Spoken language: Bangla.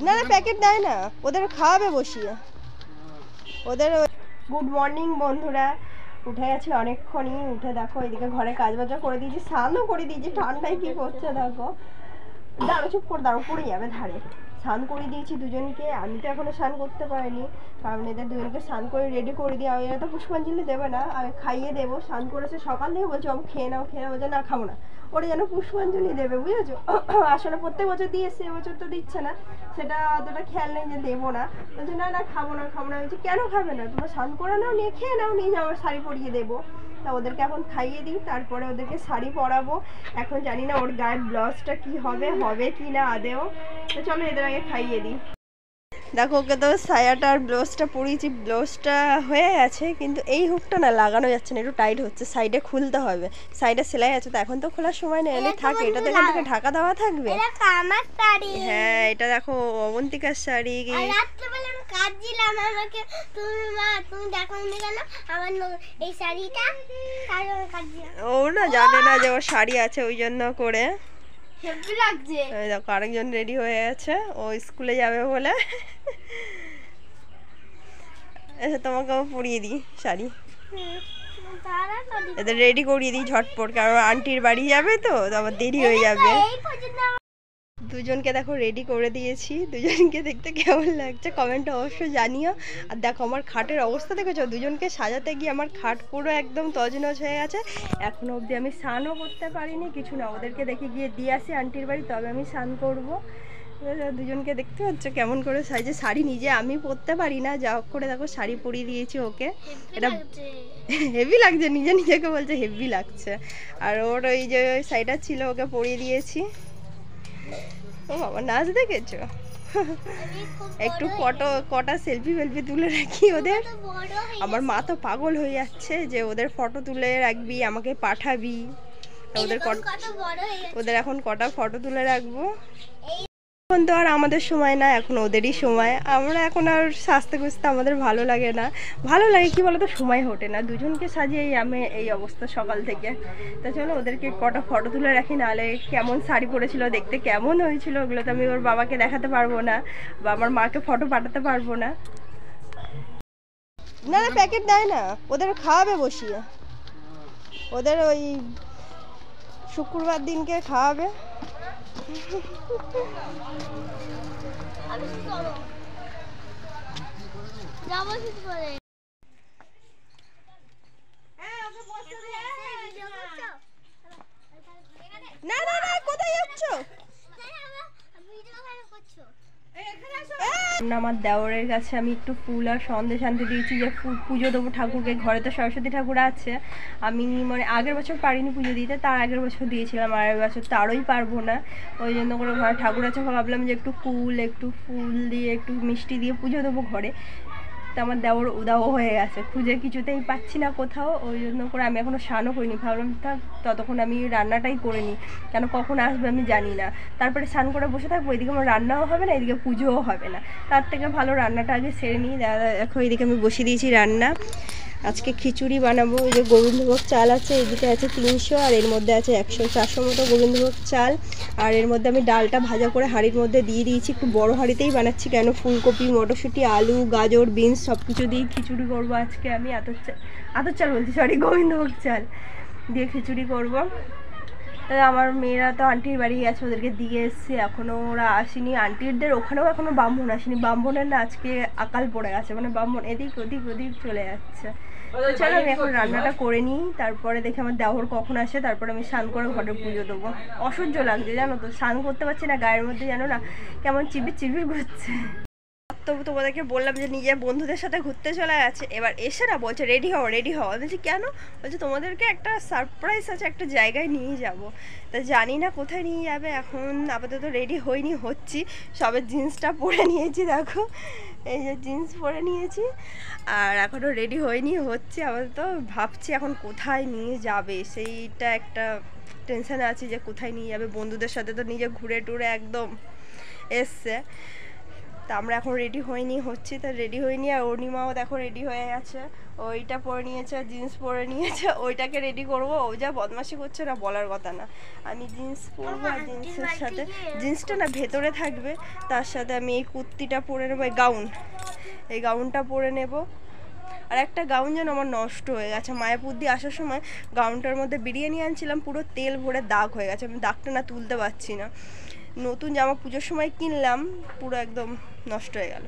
না না প্যাকেট দেয় না, ওদের খাওয়াবে বসিয়ে ওদের। গুড মর্নিং বন্ধুরা, উঠে গেছি অনেকক্ষণই। উঠে দেখো এদিকে ঘরে কাজ বাজা করে দিয়েছি, স্নানও করে দিয়েছি। ঠান্ডায় কি করছে দেখো, দাঁড়ো চুপ করে দাঁড়ো, পড়ে যাবে ধারে। স্নান করে দিয়েছি দুজনকে, আমি তো এখনো স্নান করতে পারিনি, কারণ এদের দুজনকে স্নান করে রেডি করে দিই। আমি তো পুষ্পাঞ্জলি দেবে না, আমি খাইয়ে দেবো। স্নান করেছে সকাল থেকে, বলছে আমি খেয়ে নাও খেয়ে নাও, বলছে না খাবো না। ওরা যেন পুষ্পাঞ্জলি দেবে, বুঝেছো? আসলে প্রত্যেক বছর দিয়ে এসছে, এবছর তো দিচ্ছে না, সেটা অতটা খেয়াল নেই যে দেবো না। বলছে না না খাবো না খাবো না। বলছি কেন খাবে না? তোমরা স্নান করে নাও, নিয়ে খেয়ে নাও, নিয়ে আমার শাড়ি পরিয়ে দেবো। তা ওদেরকে এখন খাইয়ে দিই, তারপরে ওদেরকে শাড়ি পরাবো। এখন জানি না ওর গায়ের ব্লাউজটা কি হবে, হবে কি না আদেও। তো চলো এদের আগে খাইয়ে দিই। দেখো ওকে তো সায়াটা আর ব্লাউজটা পরিয়েছি, ব্লাউজটা হয়ে গেছে, কিন্তু এই হুকটা না লাগানো যাচ্ছে না, একটু টাইট হচ্ছে। সাইডে খুলতে হবে, সাইডে সেলাই আছে, তো এখন তো খোলার সময় নেই, এলে থাকে এটা তো এখান থেকে ঢাকা দেওয়া থাকবে। হ্যাঁ এটা দেখো অবন্তিকার শাড়ি। কাটছিলাম আমাকে, তুমি দেখো নি কেন আমার এই শাড়িটা? ও না জানে না যে ওর শাড়ি আছে, ওই জন্য করে হেভি লাগছে। এই দেখো আরেকজন রেডি হয়ে গেছে, ও স্কুলে যাবে বলে। এসে তোমাকেও পরিয়ে দিই শাড়ি, এদের রেডি করিয়ে দিই ঝটপট, কারণ আন্টির বাড়ি যাবে তো আবার দেরি হয়ে যাবে। দুজনকে দেখো রেডি করে দিয়েছি, দুজনকে দেখতে কেমন লাগছে কমেন্টে অবশ্যই জানিও। আর দেখো আমার খাটের অবস্থা দেখেছো, দুজনকে সাজাতে গিয়ে আমার খাট পুরো একদম তছনছ হয়ে গেছে। এখনো অবধি আমি স্নানও করতে পারিনি, কিছু না, ওদেরকে দেখে গিয়ে দিয়ে আসি আন্টির বাড়ি, তবে আমি স্নান করবো। দুজনকে দেখতে পাচ্ছ কেমন করে সাইজে, শাড়ি নিজে আমি পরতে পারি না, যা হোক করে দেখো শাড়ি পরিয়ে দিয়েছি ওকে। এটা হেভি লাগছে, নিজে নিজেকে বলছে হেভি লাগছে। আর ওর ওই যে শাড়িটা ছিল ওকে পরিয়ে দিয়েছি। ও বাবা নাচ দেখেছো? একটু কটা সেলফি ফেলফি তুলে রাখি ওদের। আমার মা তো পাগল হয়ে যাচ্ছে যে ওদের ফটো তুলে রাখবি, আমাকে পাঠাবি। ওদের এখন কটা ফটো তুলে রাখবো। এখন তো আর আমাদের সময় না, এখন ওদেরই সময়। আমরা এখন আর সাজতে খুঁজতে আমাদের ভালো লাগে না, ভালো লাগে কি বলতো, সময় ওঠে না। দুজনকে সাজিয়ে আমি এই অবস্থা সকাল থেকে। তো চলো ওদেরকে কটা ফটো তুলে রাখি, নাহলে কেমন শাড়ি পরেছিল, দেখতে কেমন হয়েছিল, ওগুলো তো আমি ওর বাবাকে দেখাতে পারবো না, বা আমার মাকে ফটো পাঠাতে পারবো না। না না প্যাকেট দেয় না, ওদের খাওয়াবে বসিয়ে, ওদের ওই শুক্রবার দিনকে খাওয়াবে। না না না কোথায় যাচ্ছ? আমার দেওরের কাছে আমি একটু ফুল আর সন্দেশ আনতে দিয়েছি, যে পুজো দেবো ঠাকুরকে। ঘরে তো সরস্বতী ঠাকুর আছে, আমি মানে আগের বছর পারিনি পুজো দিতে, তার আগের বছর দিয়েছিলাম, আর বছর তারই পারবো না। ওই জন্য করে ঘরে ঠাকুর আছে, ভাবলাম যে একটু একটু ফুল দিয়ে একটু মিষ্টি দিয়ে পুজো দেবো ঘরে। তো আমার দেওর উদাও হয়ে গেছে, খুঁজে কিছুতেই পাচ্ছি না কোথাও, ওই জন্য করে আমি এখনও স্নানও করিনি। ভাবলাম থাক ততক্ষণ আমি রান্নাটাই করে নিই, কেন কখন আসবে আমি জানি না। তারপরে স্নান করে বসে থাকবো, এদিকে আমার রান্নাও হবে না, এদিকে পুজোও হবে না, তার থেকে ভালো রান্নাটা আগে সেরে নিই। দেখো এদিকে আমি বসিয়ে দিয়েছি রান্না। আজকে খিচুড়ি বানাবো। এই যে গোবিন্দভোগ চাল আছে, এদিকে আছে 300, আর এর মধ্যে আছে 100-400 মতো গোবিন্দভোগ চাল। আর এর মধ্যে আমি ডালটা ভাজা করে হাঁড়ির মধ্যে দিয়ে দিয়েছি, একটু বড় হাঁড়িতেই বানাচ্ছি, কেন ফুলকপি, মটরশুঁটি, আলু, গাজর, বিনস সব কিছু দিয়ে খিচুড়ি করবো আজকে আমি। আতর চাল বলছি, সরি, গোবিন্দভোগ চাল দিয়ে খিচুড়ি করবো। তাহলে আমার মেয়েরা তো আন্টির বাড়ি গেছে, ওদেরকে দিয়ে এসছি, এখনও ওরা আসেনি। আন্টিদের ওখানেও এখনও ব্রাহ্মণ আসেনি, ব্রাহ্মণের না আজকে আকাল পড়ে গেছে, মানে ব্রাহ্মণ এদিক ওদিক চলে যাচ্ছে। চলো আমি এখন রান্নাটা করে নিই, তারপরে দেখি আমার দেওর কখন আসে, তারপরে আমি স্নান করে ঘরে পুজো দেবো। অসহ্য লাগছে জানো তো, স্নান করতে পারছি না, গায়ের মধ্যে জানো না কেমন চিবির ঘুরছে। তো তোমাদেরকে বললাম যে নিজের বন্ধুদের সাথে ঘুরতে চলে গেছে, এবার এসে না বলছে রেডি হও। বলছি কেন? বলছে তোমাদেরকে একটা সারপ্রাইজ আছে, একটা জায়গায় নিয়ে যাব। তা জানি না কোথায় নিয়ে যাবে, এখন আপাতত রেডি হচ্ছি। সবে জিন্সটা পরে নিয়েছি, দেখো এই যে জিন্স পরে নিয়েছি, আর এখনও রেডি হচ্ছি। আপাতত ভাবছি এখন কোথায় নিয়ে যাবে, সেইটা একটা টেনশানে আছি যে কোথায় নিয়ে যাবে। বন্ধুদের সাথে তো নিজে ঘুরে টুরে একদম এসছে, তা আমরা এখন রেডি হইনি হচ্ছি, তা রেডি হইনি। আর অর্ণিমাও দেখো রেডি হয়ে গেছে, ওইটা পরে নিয়েছে, জিন্স পরে নিয়েছে, ওইটাকে রেডি করবো। ও যা বদমাশি করছে না বলার কথা না। আমি জিন্স পরবো, আর জিন্সের সাথে জিন্সটা না ভেতরে থাকবে, তার সাথে আমি এই কুর্তিটা পরে নেবো, এই গাউনটা পরে নেব। আর একটা গাউন যেন আমার নষ্ট হয়ে গেছে, মায়াপুর দিয়ে আসার সময় গাউনটার মধ্যে বিরিয়ানি আনছিলাম, পুরো তেল ভরে দাগ হয়ে গেছে, আমি দাগটা না তুলতে পারছি না। নতুন জামা পুজোর সময় কিনলাম, পুরো একদম নষ্ট হয়ে গেল।